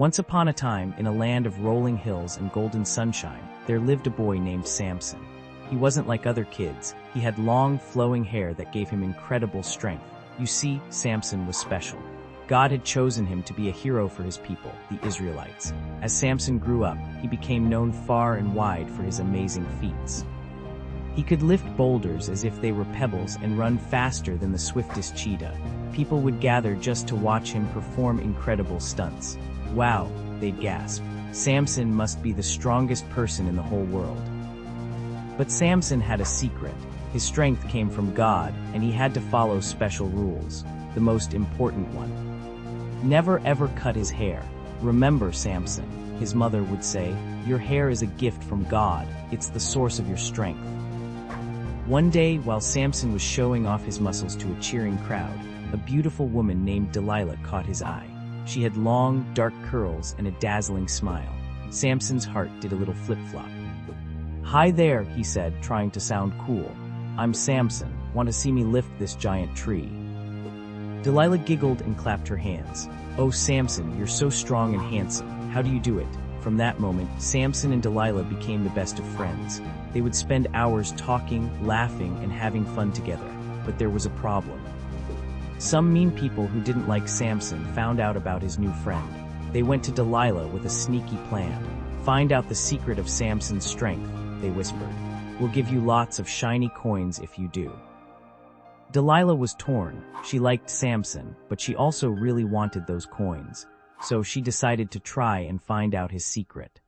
Once upon a time, in a land of rolling hills and golden sunshine, there lived a boy named Samson. He wasn't like other kids. He had long, flowing hair that gave him incredible strength. You see, Samson was special. God had chosen him to be a hero for his people, the Israelites. As Samson grew up, he became known far and wide for his amazing feats. He could lift boulders as if they were pebbles and run faster than the swiftest cheetah. People would gather just to watch him perform incredible stunts. Wow, they'd gasp. Samson must be the strongest person in the whole world. But Samson had a secret. His strength came from God, and he had to follow special rules. The most important one: never ever cut his hair. Remember, Samson, his mother would say, your hair is a gift from God. It's the source of your strength. One day, while Samson was showing off his muscles to a cheering crowd, a beautiful woman named Delilah caught his eye. She had long, dark curls and a dazzling smile. Samson's heart did a little flip-flop. "Hi there," he said, trying to sound cool. "I'm Samson. Want to see me lift this giant tree?" Delilah giggled and clapped her hands. "Oh, Samson, you're so strong and handsome. How do you do it?" From that moment, Samson and Delilah became the best of friends. They would spend hours talking, laughing, and having fun together. But there was a problem. Some mean people who didn't like Samson found out about his new friend. They went to Delilah with a sneaky plan. "Find out the secret of Samson's strength," they whispered. "We'll give you lots of shiny coins if you do." Delilah was torn. She liked Samson, but she also really wanted those coins. So she decided to try and find out his secret.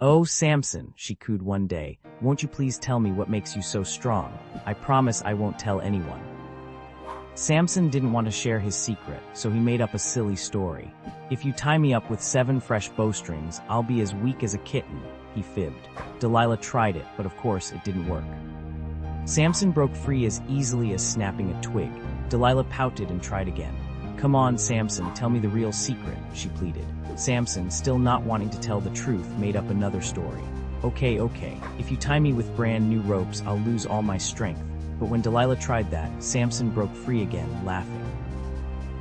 "Oh, Samson," she cooed one day, "won't you please tell me what makes you so strong? I promise I won't tell anyone." Samson didn't want to share his secret, so he made up a silly story. "If you tie me up with 7 fresh bowstrings, I'll be as weak as a kitten," he fibbed. Delilah tried it, but of course it didn't work. Samson broke free as easily as snapping a twig. Delilah pouted and tried again. "Come on, Samson, tell me the real secret," she pleaded. Samson, still not wanting to tell the truth, made up another story. Okay, if you tie me with brand new ropes, I'll lose all my strength." But when Delilah tried that, Samson broke free again, laughing.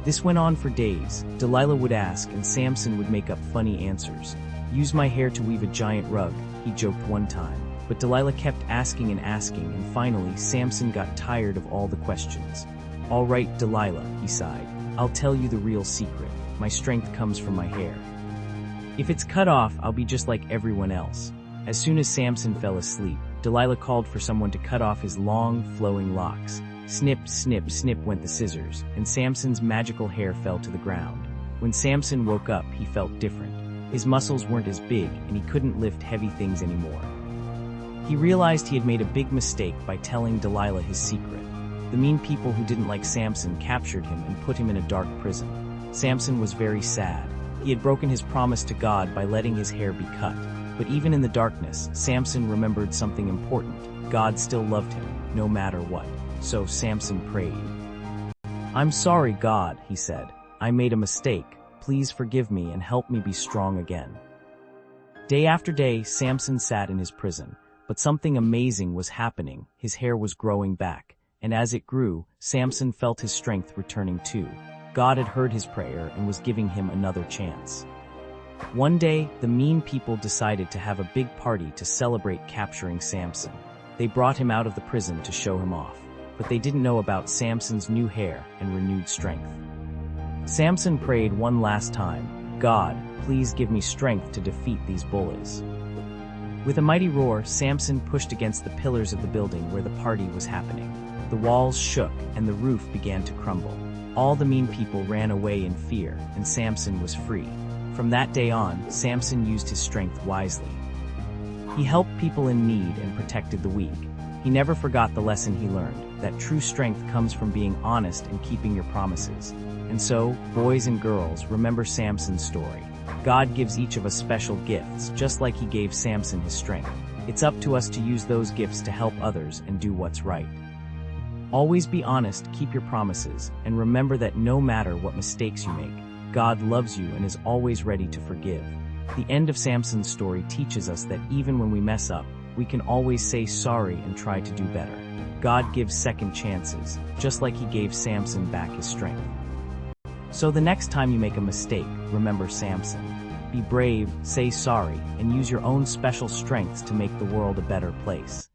This went on for days. Delilah would ask, and Samson would make up funny answers. "Use my hair to weave a giant rug," he joked one time. But Delilah kept asking, and finally Samson got tired of all the questions. "All right, Delilah," he sighed. "I'll tell you the real secret. My strength comes from my hair. If it's cut off, I'll be just like everyone else." As soon as Samson fell asleep, Delilah called for someone to cut off his long, flowing locks. Snip, snip, snip went the scissors, and Samson's magical hair fell to the ground. When Samson woke up, he felt different. His muscles weren't as big, and he couldn't lift heavy things anymore. He realized he had made a big mistake by telling Delilah his secret. The mean people who didn't like Samson captured him and put him in a dark prison. Samson was very sad. He had broken his promise to God by letting his hair be cut. But even in the darkness, Samson remembered something important. God still loved him, no matter what. So Samson prayed. "I'm sorry, God," he said. "I made a mistake. Please forgive me and help me be strong again." Day after day, Samson sat in his prison. But something amazing was happening. His hair was growing back. And as it grew, Samson felt his strength returning too. God had heard his prayer and was giving him another chance. One day, the mean people decided to have a big party to celebrate capturing Samson. They brought him out of the prison to show him off. But they didn't know about Samson's new hair and renewed strength. Samson prayed one last time, "God, please give me strength to defeat these bullies." With a mighty roar, Samson pushed against the pillars of the building where the party was happening. The walls shook, and the roof began to crumble. All the mean people ran away in fear, and Samson was free. From that day on, Samson used his strength wisely. He helped people in need and protected the weak. He never forgot the lesson he learned, that true strength comes from being honest and keeping your promises. And so, boys and girls, remember Samson's story. God gives each of us special gifts, just like he gave Samson his strength. It's up to us to use those gifts to help others and do what's right. Always be honest, keep your promises, and remember that no matter what mistakes you make, God loves you and is always ready to forgive. The end of Samson's story teaches us that even when we mess up, we can always say sorry and try to do better. God gives second chances, just like he gave Samson back his strength. So the next time you make a mistake, remember Samson. Be brave, say sorry, and use your own special strengths to make the world a better place.